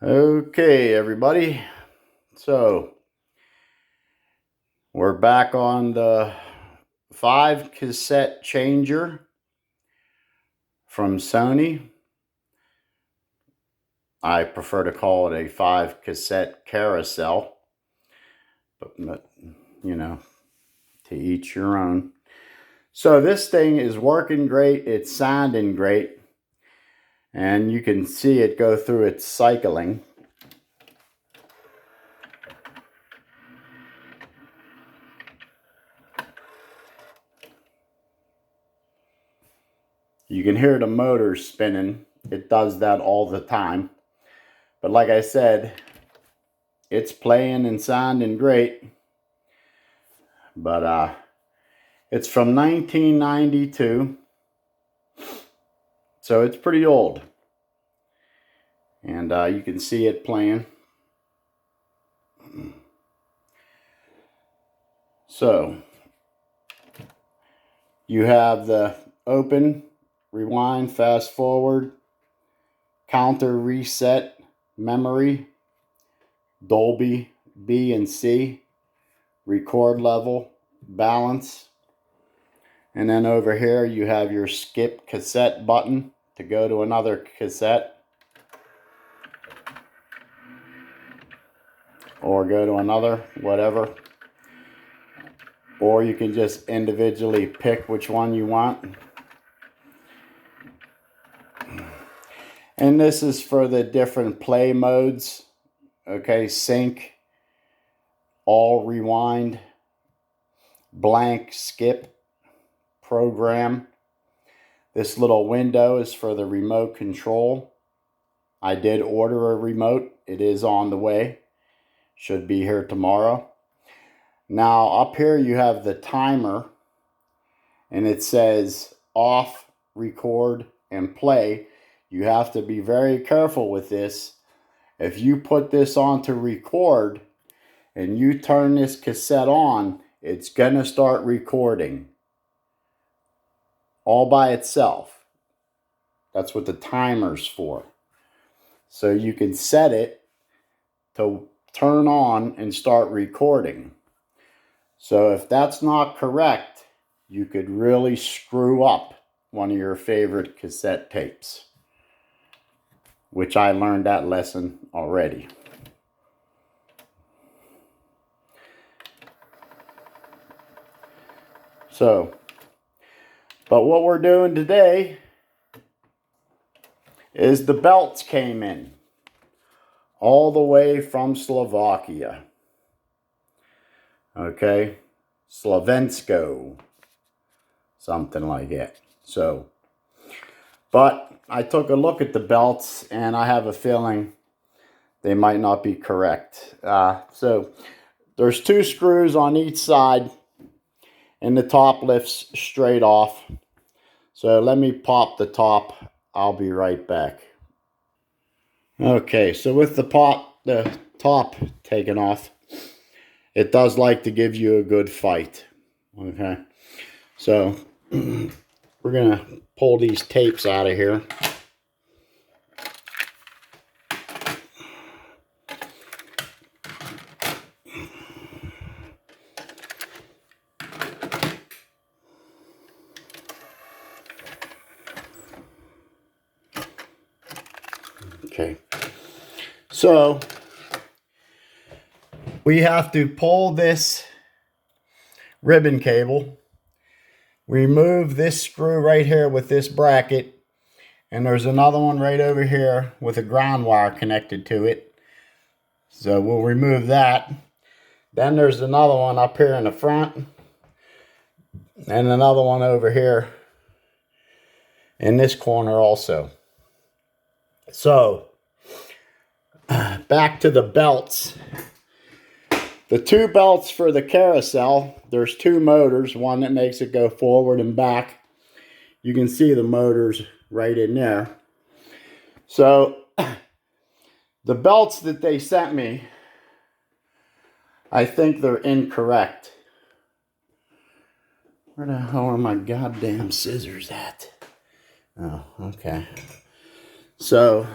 Okay, everybody. So we're back on the 5 cassette changer from Sony. I prefer to call it a 5 cassette carousel, but you know, to each your own. So this thing is working great. It's sounding great, and you can see it go through its cycling. You can hear the motor spinning. It does that all the time. But like I said, it's playing and sounding great. But it's from 1992. So it's pretty old. And you can see it playing. So you have the open, rewind, fast forward, counter, reset, memory, Dolby, B and C, record level, balance. And then over here you have your skip cassette button to go to another cassette. Or go to another, whatever. Or you can just individually pick which one you want. And this is for the different play modes. Okay, sync, all rewind, blank skip, program. This little window is for the remote control. I did order a remote. It is on the way. Should be here tomorrow. Now up here you have the timer, and it says off, record, and play. You have to be very careful with this. If you put this on to record and you turn this cassette on, it's gonna start recording all by itself. That's what the timer's for. So you can set it to turn on and start recording. So if that's not correct, you could really screw up one of your favorite cassette tapes, which I learned that lesson already. So, but what we're doing today is the belts came in all the way from Slovakia. Okay, Slovensko, something like that. So, but I took a look at the belts and I have a feeling they might not be correct. So there's 2 screws on each side and the top lifts straight off. So let me pop the top. I'll be right back. Okay, so with the top taken off, it does like to give you a good fight. Okay, so we're gonna pull these tapes out of here. Okay, so we have to pull this ribbon cable, remove this screw right here with this bracket, and there's another one right over here with a ground wire connected to it. So we'll remove that. Then there's another one up here in the front, and another one over here in this corner also. So back to the belts. The 2 belts for the carousel, there's 2 motors, one that makes it go forward and back. You can see the motors right in there. So the belts that they sent me, I think they're incorrect. Where the hell are my goddamn scissors at? Oh, okay. So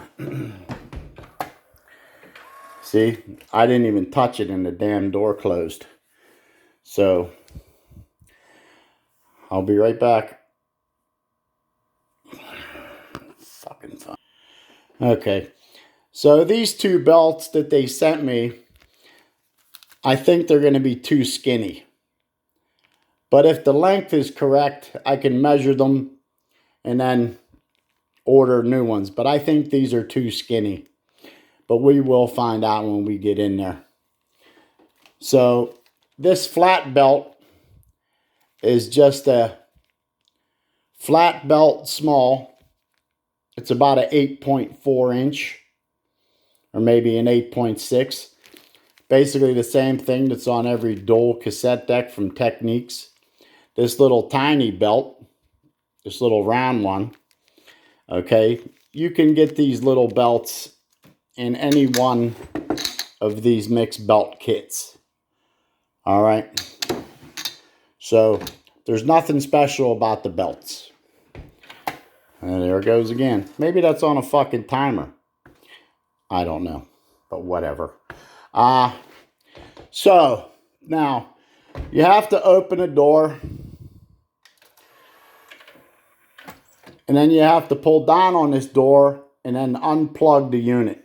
See, I didn't even touch it and the damn door closed. So, I'll be right back. Fucking fun. Okay, so these two belts that they sent me, I think they're going to be too skinny. But if the length is correct, I can measure them and then order new ones. But I think these are too skinny. But we will find out when we get in there. So this flat belt is just a flat belt small. It's about an 8.4 inch or maybe an 8.6. Basically the same thing that's on every dual cassette deck from Techniques. This little tiny belt, this little round one, okay, you can get these little belts in any one of these mixed belt kits. All right. So there's nothing special about the belts. And there it goes again. Maybe that's on a fucking timer. I don't know, but whatever. So now you have to open a door. And then you have to pull down on this door and then unplug the unit.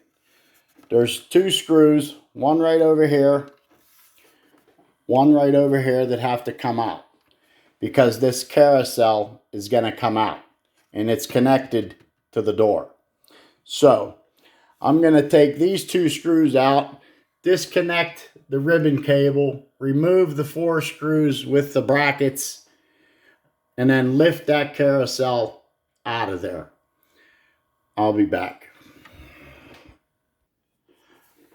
There's two screws, one right over here, one right over here that have to come out because this carousel is going to come out and it's connected to the door. So I'm going to take these two screws out, disconnect the ribbon cable, remove the 4 screws with the brackets, and then lift that carousel out of there. I'll be back.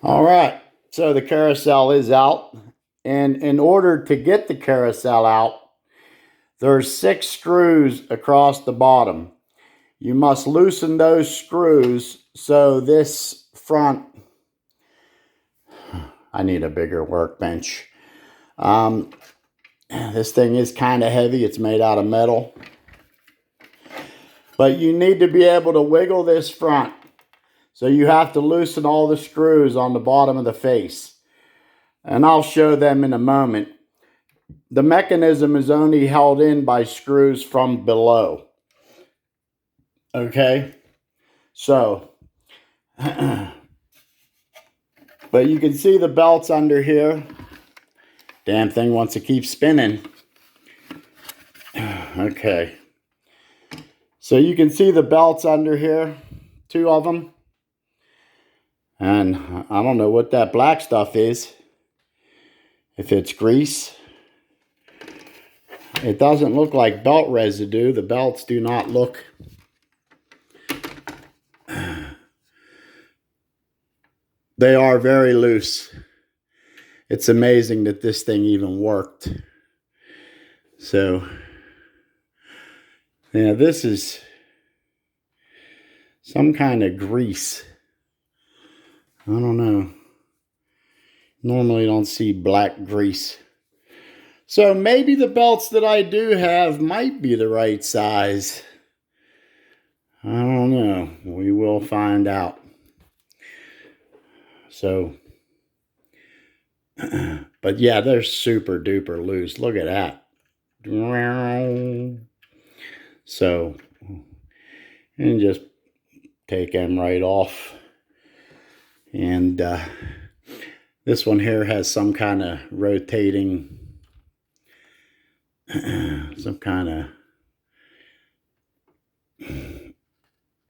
All right, so the carousel is out, and in order to get the carousel out, there's 6 screws across the bottom. You must loosen those screws so this front, I need a bigger workbench. This thing is kind of heavy. It's made out of metal. But you need to be able to wiggle this front. So you have to loosen all the screws on the bottom of the face. And I'll show them in a moment. The mechanism is only held in by screws from below. Okay? So, but you can see the belts under here. Damn thing wants to keep spinning. Okay. So you can see the belts under here. 2 of them. And I don't know what that black stuff is. If it's grease. It doesn't look like belt residue. The belts do not look. They are very loose. It's amazing that this thing even worked. So, yeah, this is some kind of grease. I don't know. Normally don't see black grease. So maybe the belts that I do have might be the right size. I don't know. We will find out. So, but yeah, they're super duper loose. Look at that. So, and just take them right off. And this one here has some kind of rotating, some kind of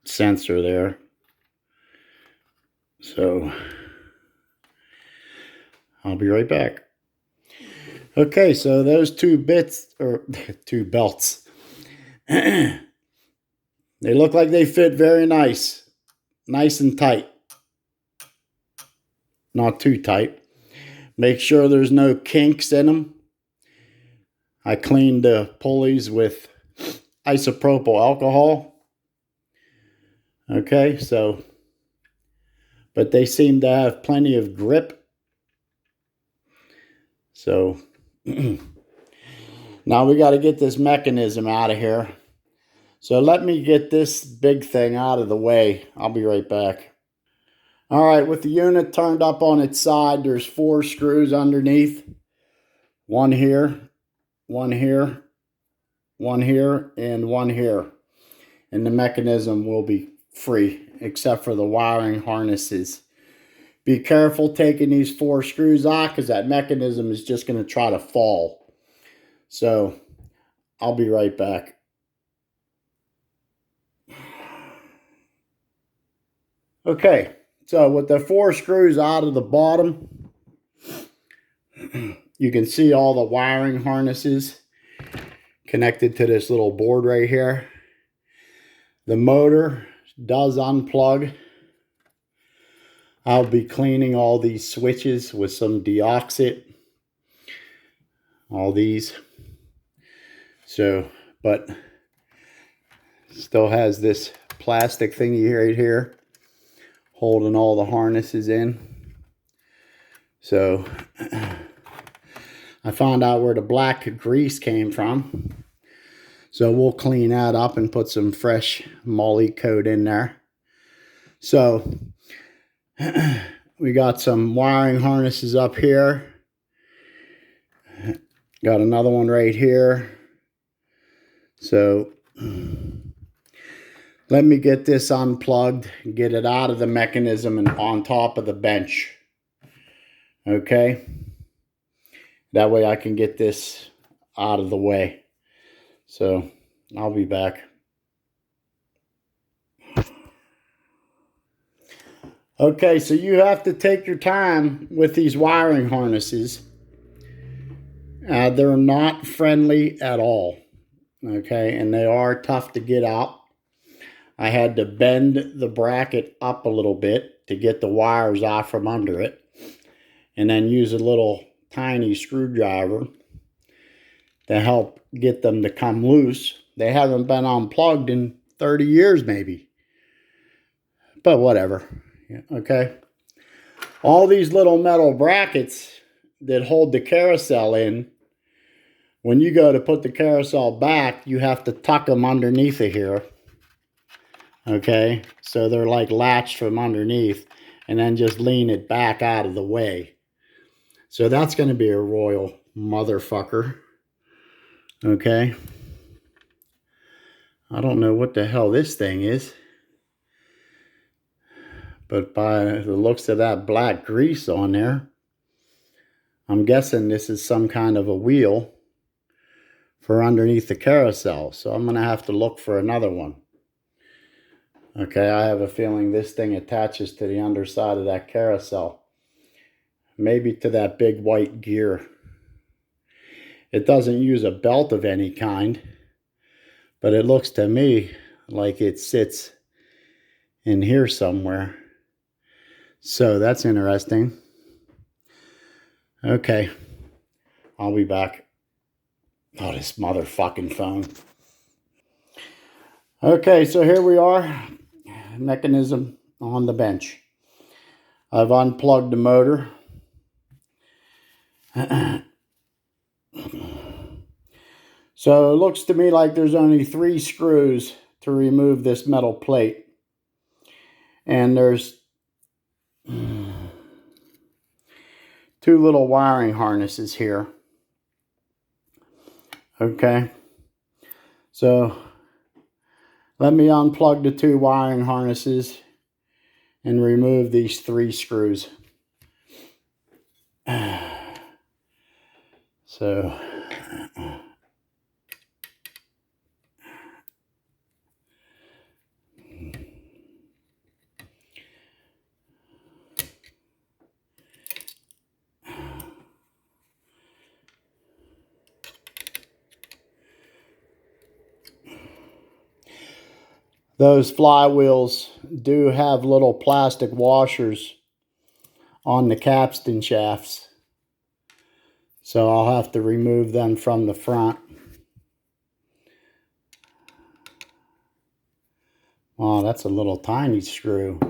sensor there. So, I'll be right back. Okay, so those 2 bits, or 2 belts, they look like they fit very nice. Nice and tight. Not too tight. Make sure there's no kinks in them. I cleaned the pulleys with isopropyl alcohol. Okay, so, but they seem to have plenty of grip. So, now we got to get this mechanism out of here. So let me get this big thing out of the way. I'll be right back. All right, with the unit turned up on its side, there's 4 screws underneath. One here, one here, one here, and one here. And the mechanism will be free, except for the wiring harnesses. Be careful taking these 4 screws out, because that mechanism is just going to try to fall. So, I'll be right back. Okay, so with the 4 screws out of the bottom, you can see all the wiring harnesses connected to this little board right here. The motor does unplug. I'll be cleaning all these switches with some deoxit. All these. So, but still has this plastic thingy right here holding all the harnesses in. So I found out where the black grease came from. So we'll clean that up and put some fresh moly coat in there. So we got some wiring harnesses up here. Got another one right here. So let me get this unplugged and get it out of the mechanism and on top of the bench. Okay? That way I can get this out of the way. So I'll be back. Okay, so you have to take your time with these wiring harnesses. They're not friendly at all. Okay, and they are tough to get out. I had to bend the bracket up a little bit to get the wires off from under it, and then use a little tiny screwdriver to help get them to come loose. They haven't been unplugged in 30 years maybe, but whatever. Okay, all these little metal brackets that hold the carousel in, when you go to put the carousel back, you have to tuck them underneath of here. Okay, so they're like latched from underneath, and then just lean it back out of the way. So that's going to be a royal motherfucker. Okay, I don't know what the hell this thing is, but by the looks of that black grease on there, I'm guessing this is some kind of a wheel for underneath the carousel. So I'm going to have to look for another one. Okay, I have a feeling this thing attaches to the underside of that carousel. Maybe to that big white gear. It doesn't use a belt of any kind, but it looks to me like it sits in here somewhere. So that's interesting. Okay, I'll be back. Oh, this motherfucking phone. Okay, so here we are. Mechanism on the bench. I've unplugged the motor. So it looks to me like there's only 3 screws to remove this metal plate. And there's 2 little wiring harnesses here. Okay. So let me unplug the 2 wiring harnesses and remove these 3 screws. So those flywheels do have little plastic washers on the capstan shafts. So I'll have to remove them from the front. Oh, that's a little tiny screw.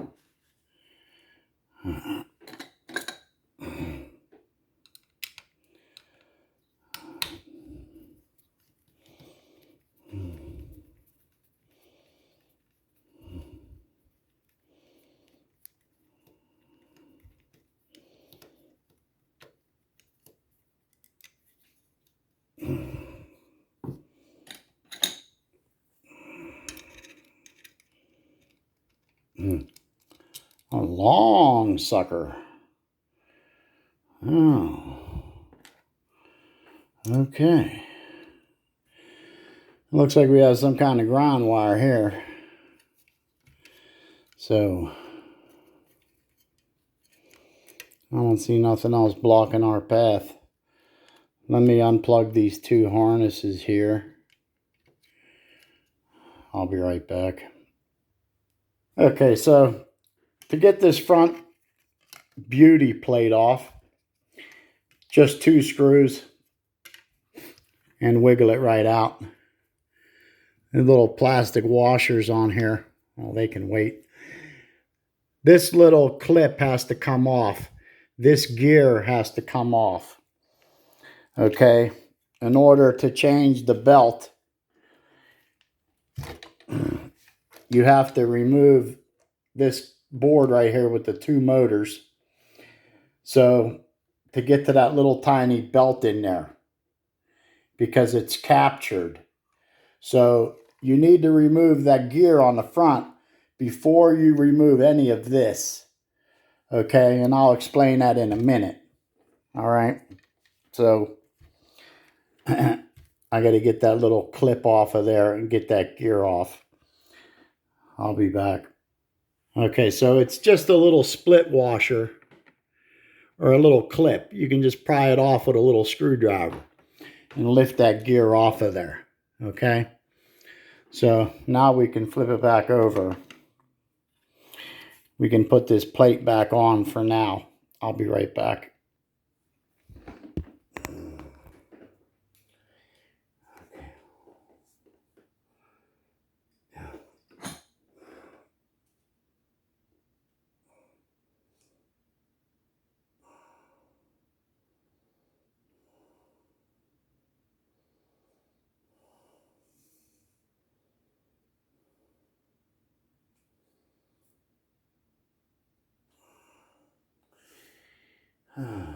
A long sucker. Oh. Okay. Looks like we have some kind of ground wire here. So I don't see nothing else blocking our path. Let me unplug these two harnesses here. I'll be right back. Okay, so to get this front beauty plate off, just 2 screws and wiggle it right out. The little plastic washers on here, well, they can wait. This little clip has to come off. This gear has to come off. Okay, in order to change the belt, you have to remove this board right here with the 2 motors. So to get to that little tiny belt in there, because it's captured. So you need to remove that gear on the front before you remove any of this. Okay, and I'll explain that in a minute. All right, so I got to get that little clip off of there and get that gear off. I'll be back. Okay, so it's just a little split washer or a little clip. You can just pry it off with a little screwdriver and lift that gear off of there. Okay, so now we can flip it back over. We can put this plate back on for now. I'll be right back. Okay.